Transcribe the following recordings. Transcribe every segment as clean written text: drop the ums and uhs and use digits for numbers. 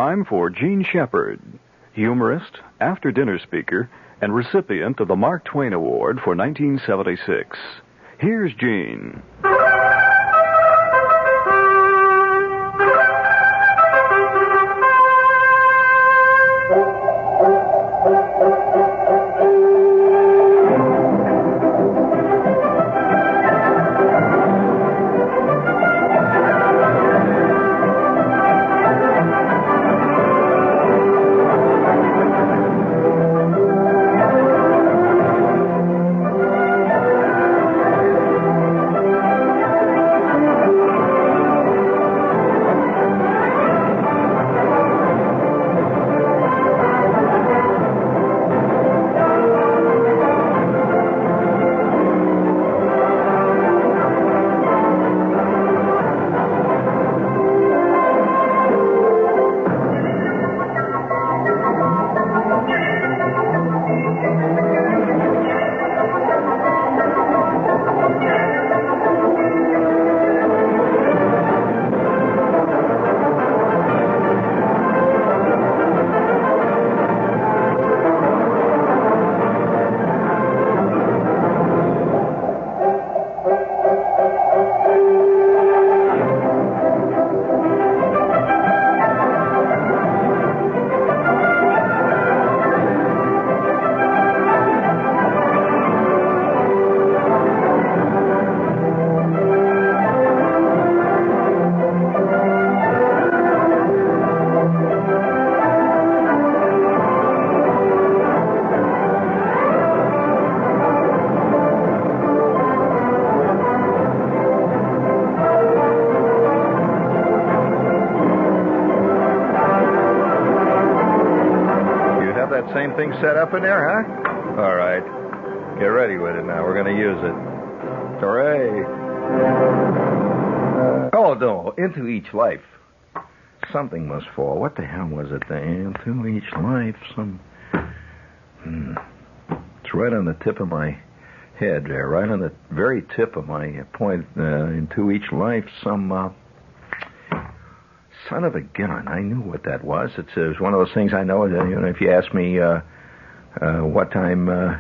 Time for Gene Shepard, humorist, after-dinner speaker, and recipient of the Mark Twain Award for 1976. Here's Gene. Same thing set up in there, huh? All right. Get ready with it now. We're going to use it. Hooray. Oh, no. Into each life. Something must fall. What the hell was it? Into each life, It's right on the tip of my head there. Right on the very tip of my point. Into each life, some... Son of a gun. I knew what that was. It was one of those things I know. If you ask me what time the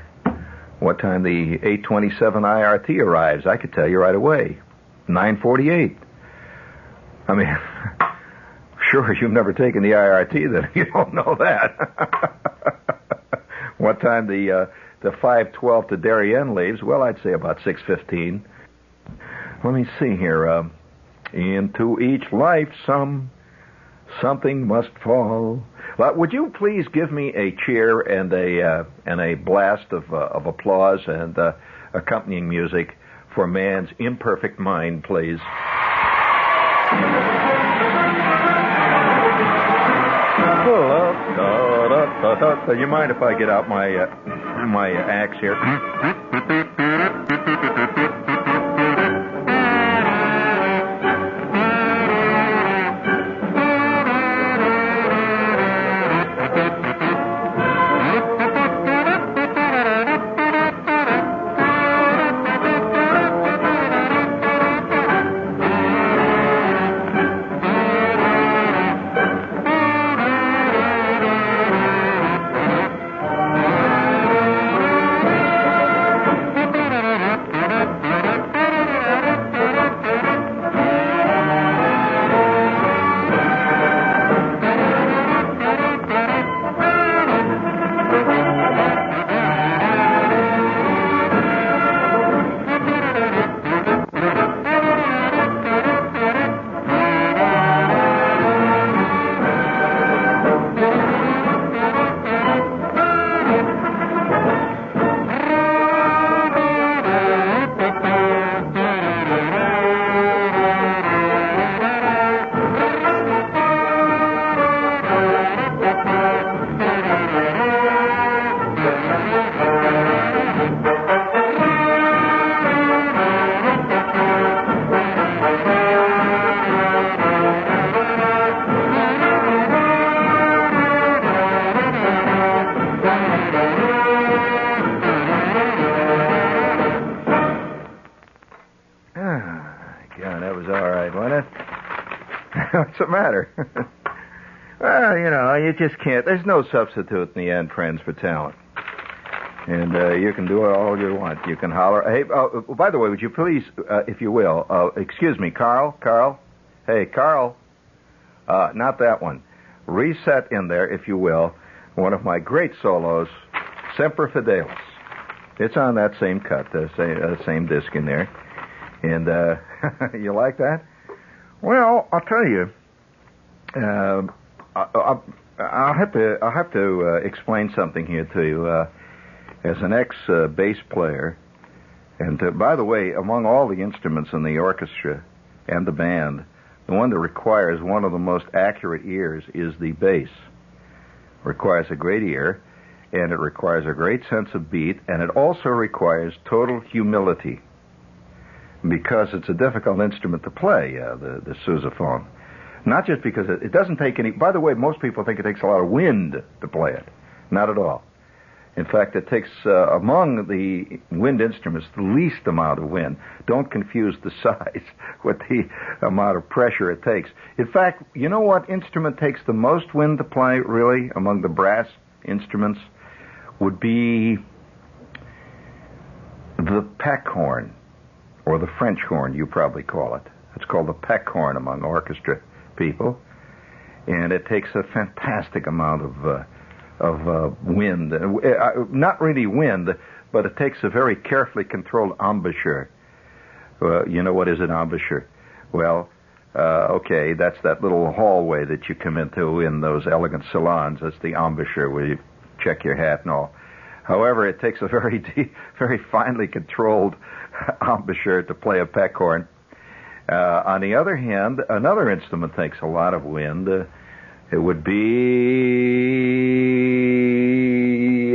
827 IRT arrives, I could tell you right away. 9:48. I mean, sure, you've never taken the IRT, then you don't know that. What time the 512 to Darien leaves? Well, I'd say about 6:15. Let me see here. Into each life, something must fall. Well, would you please give me a cheer and a blast of applause and accompanying music for man's imperfect mind, please? You mind if I get out my axe here? What's the matter? Well, you just can't. There's no substitute in the end, friends, for talent. And you can do it all you want. You can holler. Hey, by the way, would you please, if you will, excuse me, Carl? Hey, Carl. Not that one. Reset in there, if you will, one of my great solos, Semper Fidelis. It's on that same cut, the same disc in there. And you like that? Well, I'll tell you. I'll have to explain something here to you. As an ex-bass player, and by the way, among all the instruments in the orchestra and the band, the one that requires one of the most accurate ears is the bass. It requires a great ear, and it requires a great sense of beat, and it also requires total humility, because it's a difficult instrument to play, the sousaphone. Not just because it doesn't take any... By the way, most people think it takes a lot of wind to play it. Not at all. In fact, it takes, among the wind instruments, the least amount of wind. Don't confuse the size with the amount of pressure it takes. In fact, you know what instrument takes the most wind to play, really, among the brass instruments? Would be the peck horn, or the French horn, you probably call it. It's called the peck horn among orchestra people. And it takes a fantastic amount of wind. Not really wind, but it takes a very carefully controlled embouchure. You know what is an embouchure? Well, okay, that's that little hallway that you come into in those elegant salons. That's the embouchure where you check your hat and all. However, it takes a very very finely controlled embouchure to play a peck horn. On the other hand, another instrument takes a lot of wind. It would be,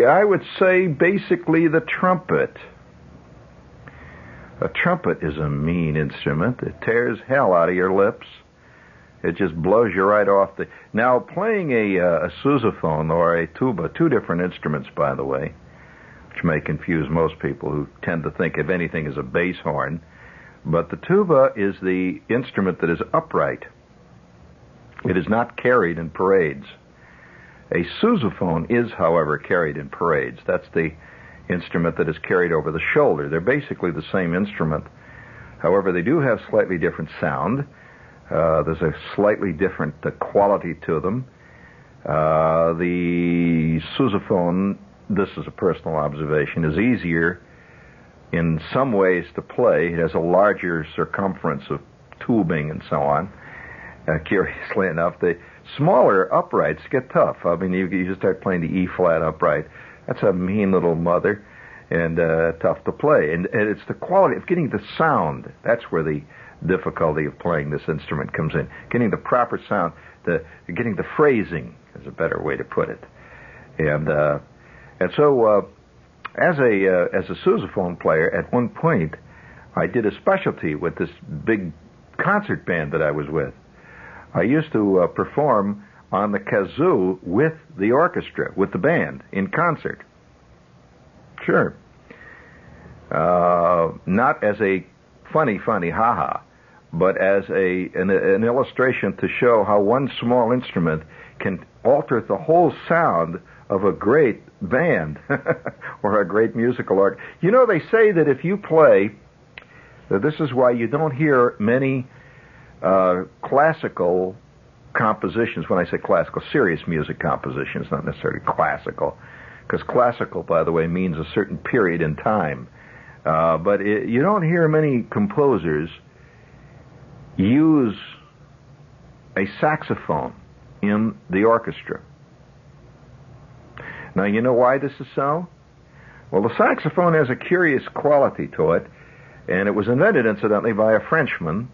I would say, basically the trumpet. A trumpet is a mean instrument. It tears hell out of your lips. It just blows you right off the... Now, playing a sousaphone or a tuba, two different instruments, by the way, which may confuse most people who tend to think of anything as a bass horn, but the tuba is the instrument that is upright. It is not carried in parades. A sousaphone is, however, carried in parades. That's the instrument that is carried over the shoulder. They're basically the same instrument. However, they do have slightly different sound. There's a slightly different quality to them. The sousaphone, this is a personal observation, is easier in some ways to play. It has a larger circumference of tubing and so on. Curiously enough, the smaller uprights get tough. I mean, you start playing the E-flat upright. That's a mean little mother and tough to play. And it's the quality of getting the sound. That's where the difficulty of playing this instrument comes in. Getting the proper sound, getting the phrasing is a better way to put it. And so as a sousaphone player, at one point, I did a specialty with this big concert band that I was with. I used to perform on the kazoo with the orchestra, with the band, in concert. Sure. Not as a funny ha-ha, but as an illustration to show how one small instrument can alter the whole sound of a great band or a great musical art. You know, they say that if you play, that this is why you don't hear many classical compositions. When I say classical, serious music compositions, not necessarily classical, because classical, by the way, means a certain period in time. But you don't hear many composers use a saxophone in the orchestra. Now, you know why this is so? Well, the saxophone has a curious quality to it, and it was invented, incidentally, by a Frenchman,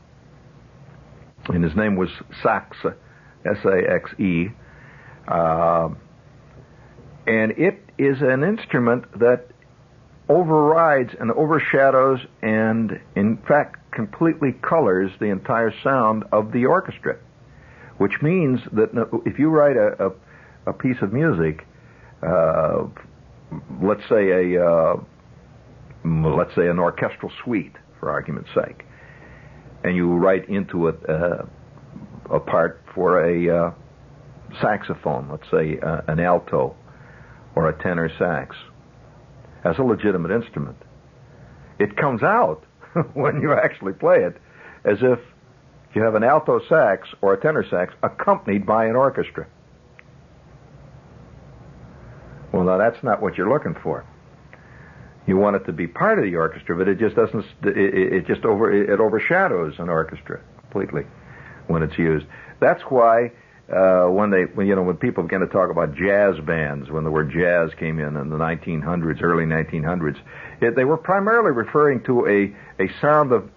and his name was Saxe, S-A-X-E, and it is an instrument that overrides and overshadows and, in fact, completely colors the entire sound of the orchestra, which means that if you write a piece of music, let's say an orchestral suite, for argument's sake, and you write into it a part for a saxophone, let's say an alto or a tenor sax, as a legitimate instrument, it comes out when you actually play it as if you have an alto sax or a tenor sax accompanied by an orchestra. Well, now that's not what you're looking for. You want it to be part of the orchestra, but it just doesn't. It overshadows an orchestra completely when it's used. That's why when people began to talk about jazz bands, when the word jazz came in the 1900s, early 1900s, they were primarily referring to a sound of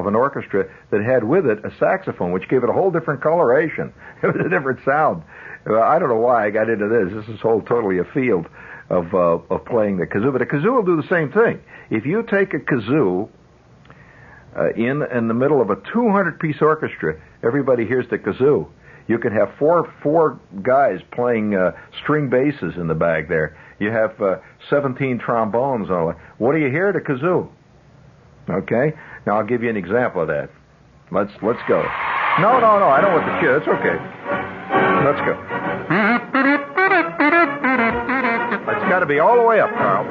an orchestra that had with it a saxophone, which gave it a whole different coloration. It was a different sound. I don't know why I got into this. This is totally a field of playing the kazoo, but a kazoo will do the same thing. If you take a kazoo in the middle of a 200-piece orchestra, everybody hears the kazoo. You could have four guys playing string basses in the back there. You have 17 trombones and all that. What do you hear? The kazoo. Okay? Now I'll give you an example of that. Let's go. No, I don't want the kid. It's okay. Let's go. It's got to be all the way up, Carl.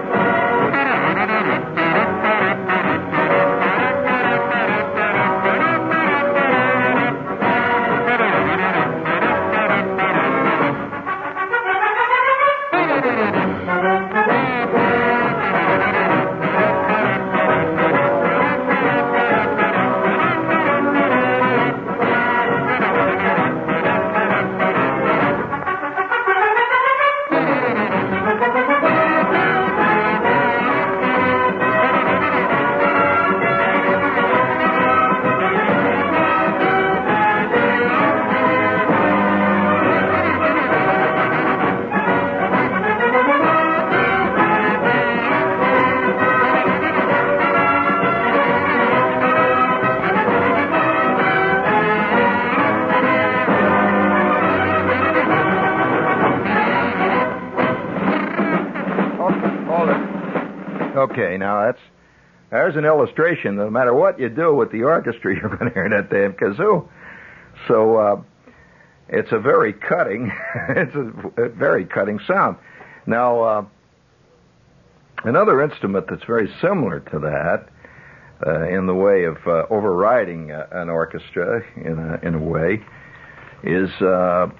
Okay, now there's an illustration. No matter what you do with the orchestra, you're going to hear that damn kazoo. So it's a very cutting, a very cutting sound. Now another instrument that's very similar to that in the way of overriding an orchestra in a way is the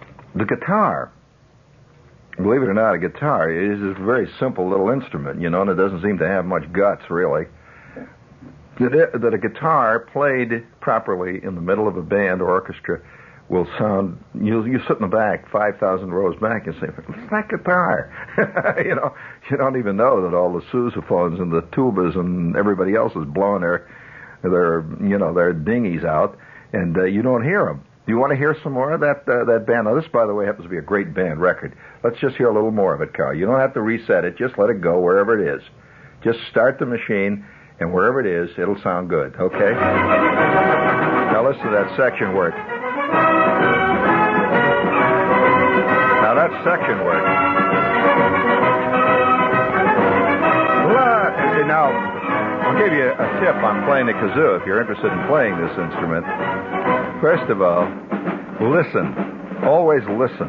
guitar. Believe it or not, a guitar is a very simple little instrument, and it doesn't seem to have much guts, really. That a guitar played properly in the middle of a band or orchestra will sound, you sit in the back, 5,000 rows back, and say, what's that guitar? You don't even know that all the sousaphones and the tubas and everybody else is blowing their dinghies out, and you don't hear them. Do you want to hear some more of that band? Now, this, by the way, happens to be a great band record. Let's just hear a little more of it, Carl. You don't have to reset it. Just let it go wherever it is. Just start the machine, and wherever it is, it'll sound good, okay? Now, listen to that section work. Now, that section work. Now, I'll give you a tip on playing the kazoo if you're interested in playing this instrument. First of all, listen. Always listen.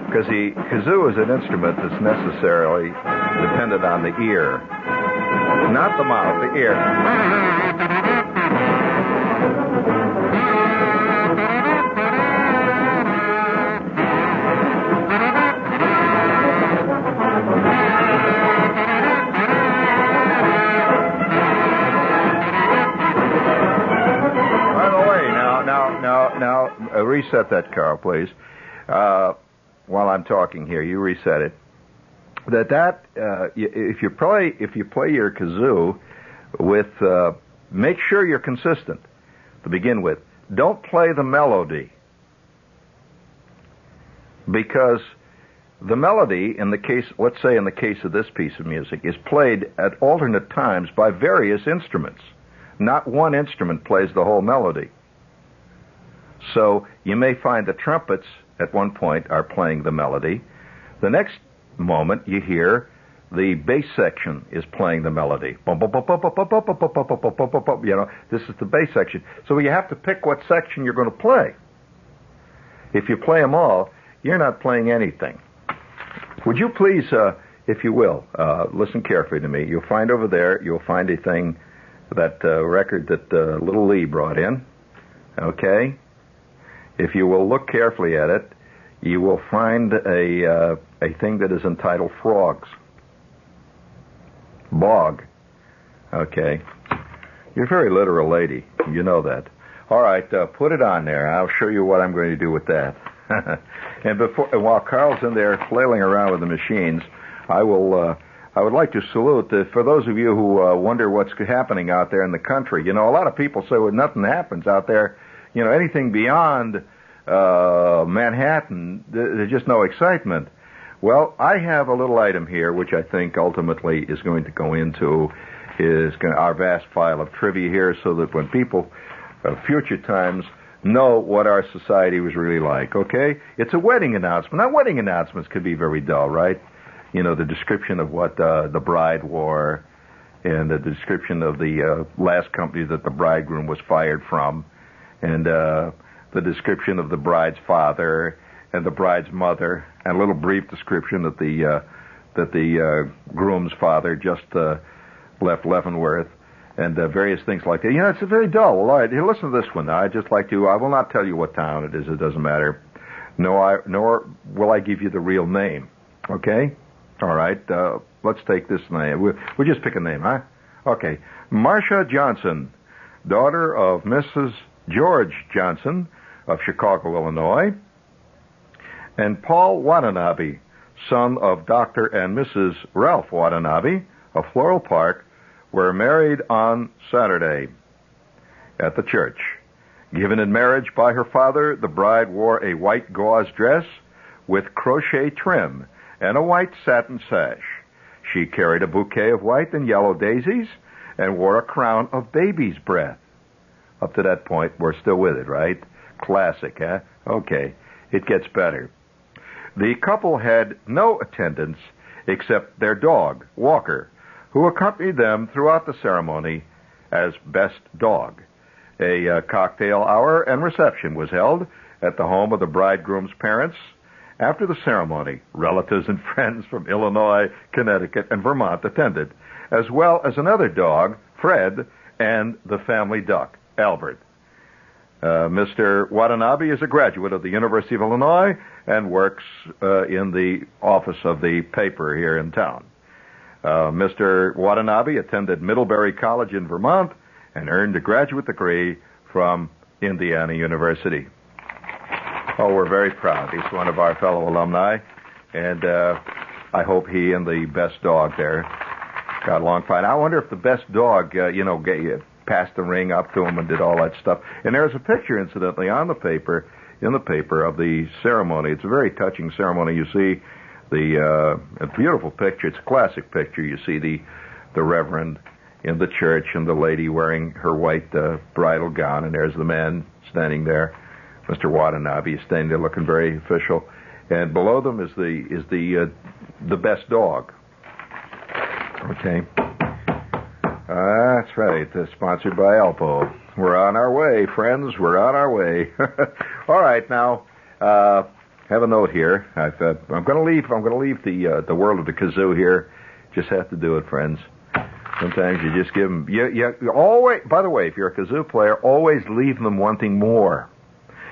Because the kazoo is an instrument that's necessarily dependent on the ear. Not the mouth, the ear. Now, reset that, Carl, please. While I'm talking here, you reset it. If you play your kazoo with, make sure you're consistent to begin with. Don't play the melody, because the melody, let's say in the case of this piece of music, is played at alternate times by various instruments. Not one instrument plays the whole melody. So you may find the trumpets at one point are playing the melody. The next moment you hear the bass section is playing the melody. This is the bass section. So you have to pick what section you're going to play. If you play them all, you're not playing anything. Would you please, if you will, listen carefully to me. You'll find over there, you'll find a thing, that record that little Lee brought in. Okay? If you will look carefully at it, you will find a thing that is entitled Frogs. Bog. Okay. You're a very literal lady. You know that. All right, put it on there. I'll show you what I'm going to do with that. And while Carl's in there flailing around with the machines, I would like to salute, for those of you who wonder what's happening out there in the country. You know, a lot of people say, well, nothing happens out there. You know, anything beyond Manhattan, there's just no excitement. Well, I have a little item here, which I think ultimately is going to go into our vast file of trivia here, so that when people, future times, know what our society was really like, okay? It's a wedding announcement. Now, wedding announcements could be very dull, right? You know, the description of what the bride wore, and the description of the last company that the bridegroom was fired from, and the description of the bride's father and the bride's mother, and a little brief description that the groom's father just left Leavenworth, and various things like that. You know, it's very dull. Well, all right, here, listen to this one. I will not tell you what town it is. It doesn't matter. Nor will I give you the real name. Okay? All right. Let's take this name. We'll just pick a name, huh? Okay. Marcia Johnson, daughter of Mrs. George Johnson of Chicago, Illinois, and Paul Watanabe, son of Dr. and Mrs. Ralph Watanabe of Floral Park, were married on Saturday at the church. Given in marriage by her father, the bride wore a white gauze dress with crochet trim and a white satin sash. She carried a bouquet of white and yellow daisies and wore a crown of baby's breath. Up to that point, we're still with it, right? Classic, huh? Okay, it gets better. The couple had no attendants except their dog, Walker, who accompanied them throughout the ceremony as best dog. A cocktail hour and reception was held at the home of the bridegroom's parents. After the ceremony, relatives and friends from Illinois, Connecticut, and Vermont attended, as well as another dog, Fred, and the family duck, Albert. Mr. Watanabe is a graduate of the University of Illinois and works in the office of the paper here in town. Mr. Watanabe attended Middlebury College in Vermont and earned a graduate degree from Indiana University. Oh, we're very proud. He's one of our fellow alumni, and I hope he and the best dog there got along fine. I wonder if the best dog, passed the ring up to him and did all that stuff. And there's a picture, incidentally, in the paper of the ceremony. It's a very touching ceremony. You see a beautiful picture. It's a classic picture. You see the reverend in the church and the lady wearing her white bridal gown, and there's the man standing there. Mr. Watanabe is standing there looking very official, and below them is the best dog. Okay. That's right. Sponsored by Alpo. We're on our way, friends. We're on our way. All right, now have a note here. I'm going to leave the world of the kazoo here. Just have to do it, friends. Sometimes you just give them. You always. By the way, if you're a kazoo player, always leave them wanting more.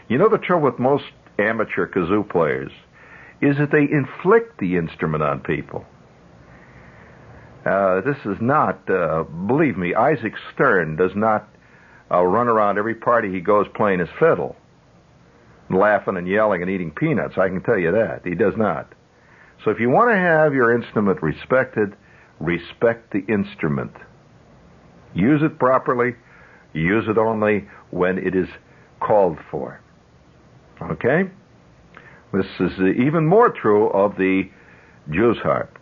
You know the trouble with most amateur kazoo players is that they inflict the instrument on people. This is not, believe me, Isaac Stern does not run around every party he goes playing his fiddle, laughing and yelling and eating peanuts. I can tell you that. He does not. So if you want to have your instrument respected, respect the instrument. Use it properly. Use it only when it is called for. Okay? This is even more true of the Jew's harp.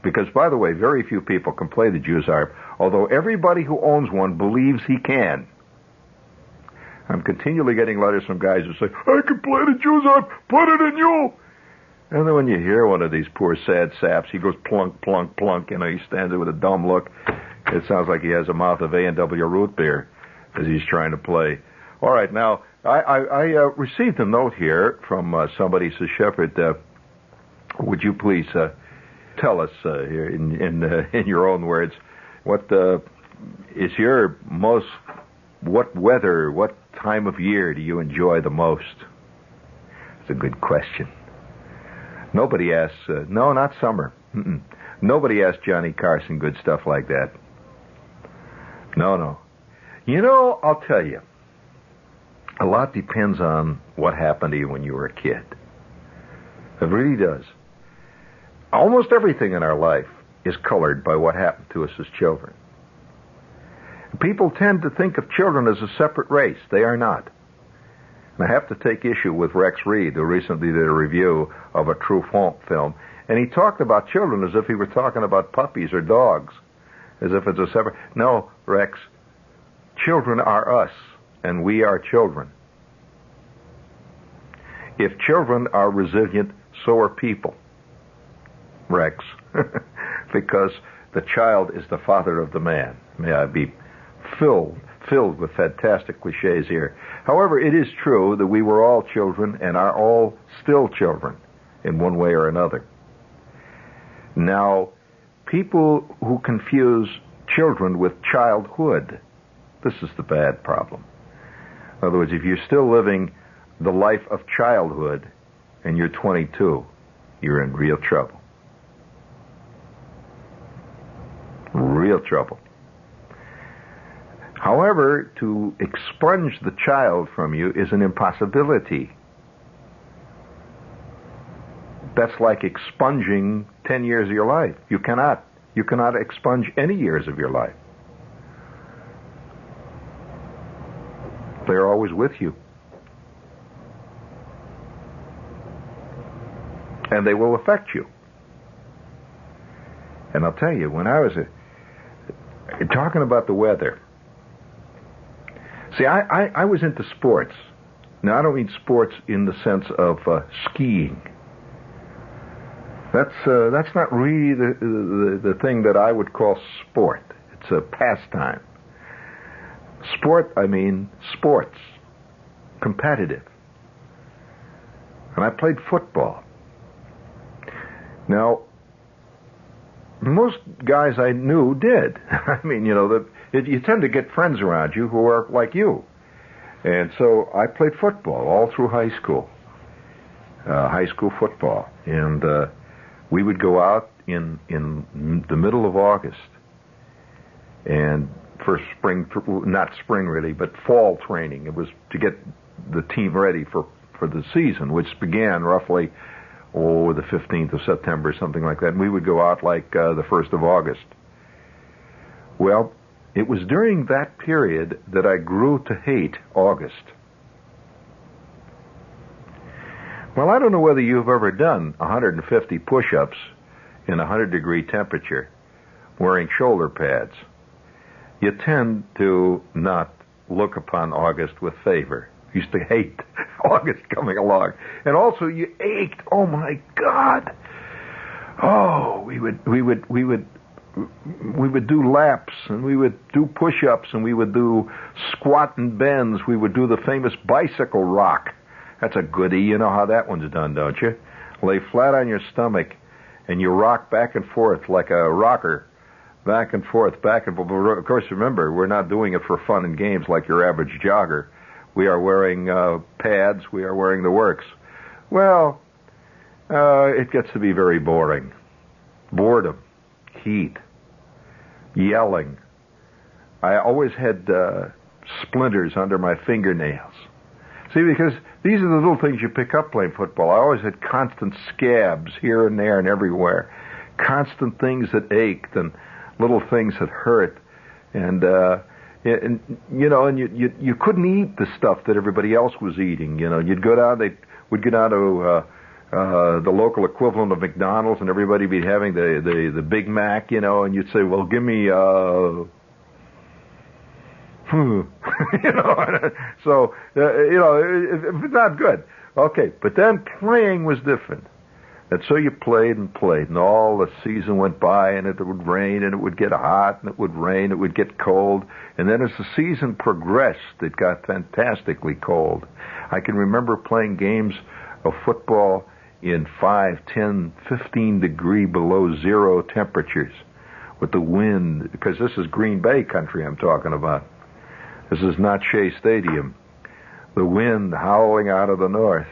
Because, by the way, very few people can play the Jew's harp, although everybody who owns one believes he can. I'm continually getting letters from guys who say, I can play the Jew's harp, put it in you. And then when you hear one of these poor sad saps, he goes plunk, plunk, plunk, he stands there with a dumb look. It sounds like he has a mouth of A&W root beer as he's trying to play. All right, now, I received a note here from somebody. Says, Shepard, would you please tell us here in your own words what is your most, what weather, what time of year do you enjoy the most? It's a good question. Nobody asks, no, not summer. Mm-mm. Nobody asks Johnny Carson good stuff like that. No. You know, I'll tell you, a lot depends on what happened to you when you were a kid. It really does. Almost everything in our life is colored by what happened to us as children. People tend to think of children as a separate race. They are not. And I have to take issue with Rex Reed, who recently did a review of a Sousaphone film, and he talked about children as if he were talking about puppies or dogs, as if it's a separate... No, Rex, children are us, and we are children. If children are resilient, so are people, Rex, because the child is the father of the man. May I be filled with fantastic cliches here. However, it is true that we were all children and are all still children in one way or another. Now, people who confuse children with childhood, this is the bad problem. In other words, if you're still living the life of childhood and you're 22, you're in real trouble. Real trouble. However, to expunge the child from you is an impossibility. That's like expunging 10 years of your life. You cannot expunge any years of your life. They're always with you. And they will affect you. And I'll tell you, when I was talking about the weather, see, I was into sports. Now, I don't mean sports in the sense of skiing. That's not really the thing that I would call sport. It's a pastime. Sport, I mean sports. Competitive. And I played football. Now, most guys I knew did. I mean, you know, you tend to get friends around you who are like you. And so I played football all through high school football. And we would go out in the middle of August, and for spring, not spring really, but fall training. It was to get the team ready for the season, which began roughly, the 15th of September, something like that. And we would go out like the 1st of August. Well, it was during that period that I grew to hate August. Well, I don't know whether you've ever done 150 push-ups in a 100-degree temperature wearing shoulder pads. You tend to not look upon August with favor. You used to hate August coming along. And also you ached. Oh my God. Oh, we would do laps, and we would do push-ups, and we would do squat and bends. We would do the famous bicycle rock. That's a goodie. You know how that one's done, don't you? Lay flat on your stomach, and you rock back and forth like a rocker. Back and forth, back and forth. Of course, remember, we're not doing it for fun and games like your average jogger. We are wearing pads. We are wearing the works. Well, it gets to be very boring. Boredom, heat, yelling. I always had splinters under my fingernails. See, because these are the little things you pick up playing football. I always had constant scabs here and there and everywhere. Constant things that ached and little things that hurt. And you couldn't eat the stuff that everybody else was eating. You know, you'd go down, we'd go down to the local equivalent of McDonald's, and everybody would be having the Big Mac, you know, and you'd say, well, give me, you know, so, it's not good. Okay, but then playing was different. And so you played and played, and all the season went by, and it would rain, and it would get hot, and it would rain, it would get cold. And then as the season progressed, it got fantastically cold. I can remember playing games of football in 5, 10, 15 degree below zero temperatures with the wind, because this is Green Bay country I'm talking about. This is not Shea Stadium. The wind howling out of the north.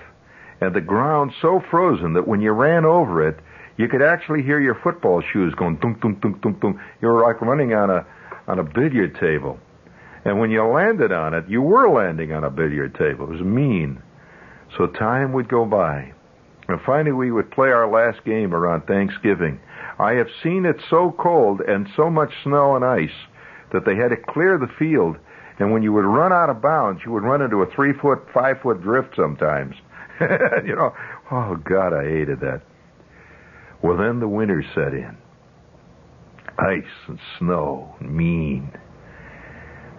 And the ground so frozen that when you ran over it, you could actually hear your football shoes going dunk, dunk, dunk, dunk, dunk. You were like running on a billiard table. And when you landed on it, you were landing on a billiard table. It was mean. So time would go by. And finally we would play our last game around Thanksgiving. I have seen it so cold and so much snow and ice that they had to clear the field. And when you would run out of bounds, you would run into a 3-foot, 5-foot drift sometimes. You know, oh, God, I hated that. Well, then the winter set in. Ice and snow, mean.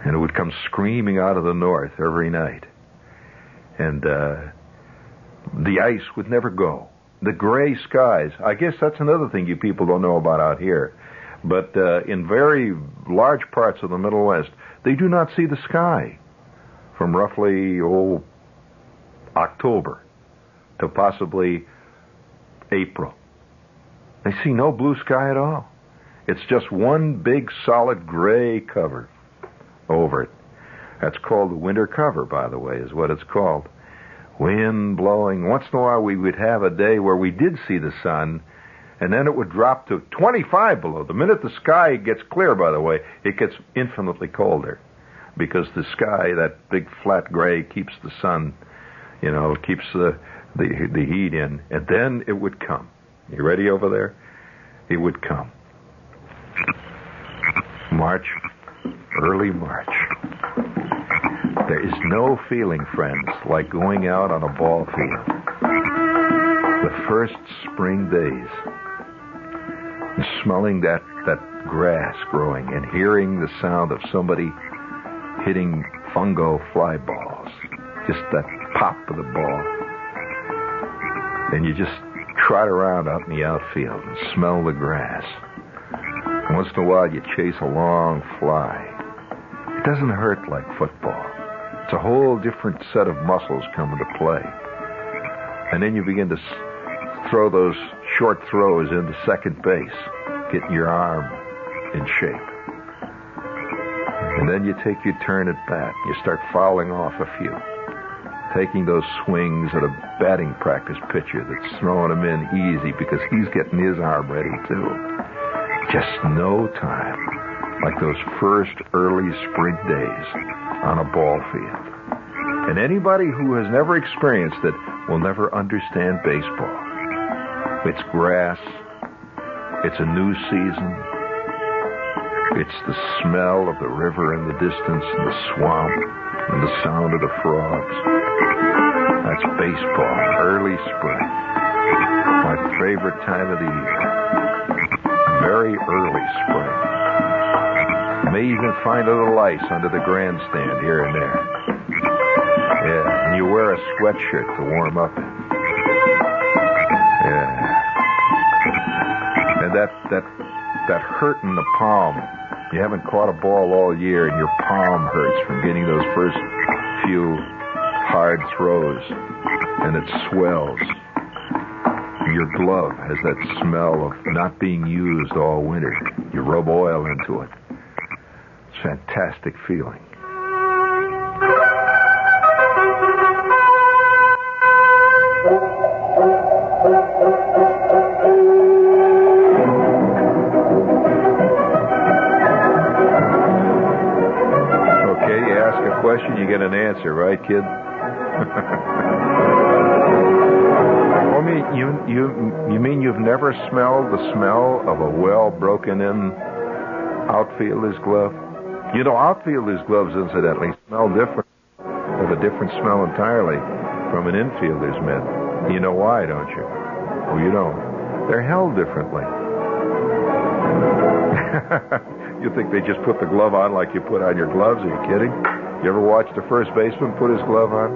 And it would come screaming out of the north every night. And the ice would never go. The gray skies, I guess that's another thing you people don't know about out here. But in very large parts of the Middle West, they do not see the sky from roughly, October to possibly April. They see no blue sky at all. It's just one big solid gray cover over it. That's called the winter cover, by the way, is what it's called. Wind blowing. Once in a while we would have a day where we did see the sun, and then it would drop to 25 below. The minute the sky gets clear, by the way, it gets infinitely colder, because the sky, that big flat gray, keeps the sun, keeps the heat in, and then it would come. You ready over there? It would come. March, early March. There is no feeling, friends, like going out on a ball field. The first spring days. And smelling that grass growing and hearing the sound of somebody hitting fungo fly balls. Just that pop of the ball. And you just trot around out in the outfield and smell the grass. Once in a while you chase a long fly. It doesn't hurt like football. It's a whole different set of muscles come into play. And then you begin to throw those short throws into second base, getting your arm in shape. And then you take your turn at bat. You start fouling off a few, taking those swings at a batting practice pitcher that's throwing them in easy because he's getting his arm ready too. Just no time like those first early spring days on a ball field. And anybody who has never experienced it will never understand baseball. It's grass. It's a new season. It's the smell of the river in the distance and the swamp and the sound of the frogs. That's baseball, early spring. My favorite time of the year. Very early spring. You may even find a little ice under the grandstand here and there. Yeah, and you wear a sweatshirt to warm up in. Yeah. And that hurt in the palm. You haven't caught a ball all year, and your palm hurts from getting those first few hard throws, and it swells. Your glove has that smell of not being used all winter. You rub oil into it. It's a fantastic feeling. Question, you get an answer, right, kid? I mean, you mean you've never smelled the smell of a well broken in outfielder's glove? You know, outfielder's gloves, incidentally, smell different, have a different smell entirely from an infielder's mitt. You know why, don't you? Oh, you don't. They're held differently. You think they just put the glove on like you put on your gloves? Are you kidding? You ever watched a first baseman put his glove on?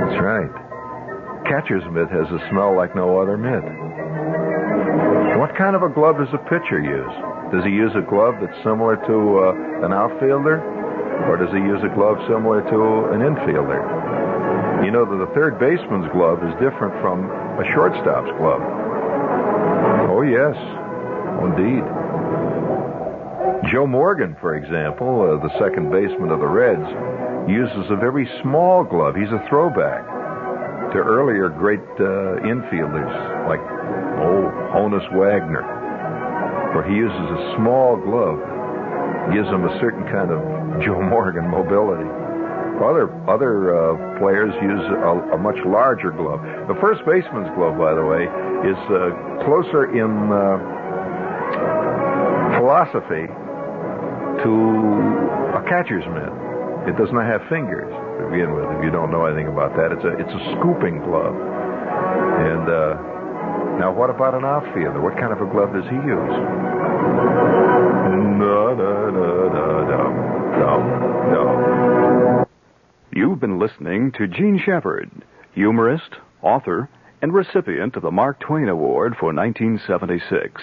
That's right. catcher's mitt has a smell like no other mitt. What kind of a glove does a pitcher use? Does he use a glove that's similar to an outfielder? Or does he use a glove similar to an infielder? You know that the third baseman's glove is different from a shortstop's glove. Oh, yes. Indeed. Joe Morgan, for example, the second baseman of the Reds, uses a very small glove. He's a throwback to earlier great infielders like, Honus Wagner, where he uses a small glove, gives him a certain kind of Joe Morgan mobility. Other players use a much larger glove. The first baseman's glove, by the way, is closer in philosophy to a catcher's mitt. It does not have fingers to begin with. If you don't know anything about that, it's a scooping glove. And now, what about an outfielder? What kind of a glove does he use? No. You've been listening to Gene Shepherd, humorist, author, and recipient of the Mark Twain Award for 1976.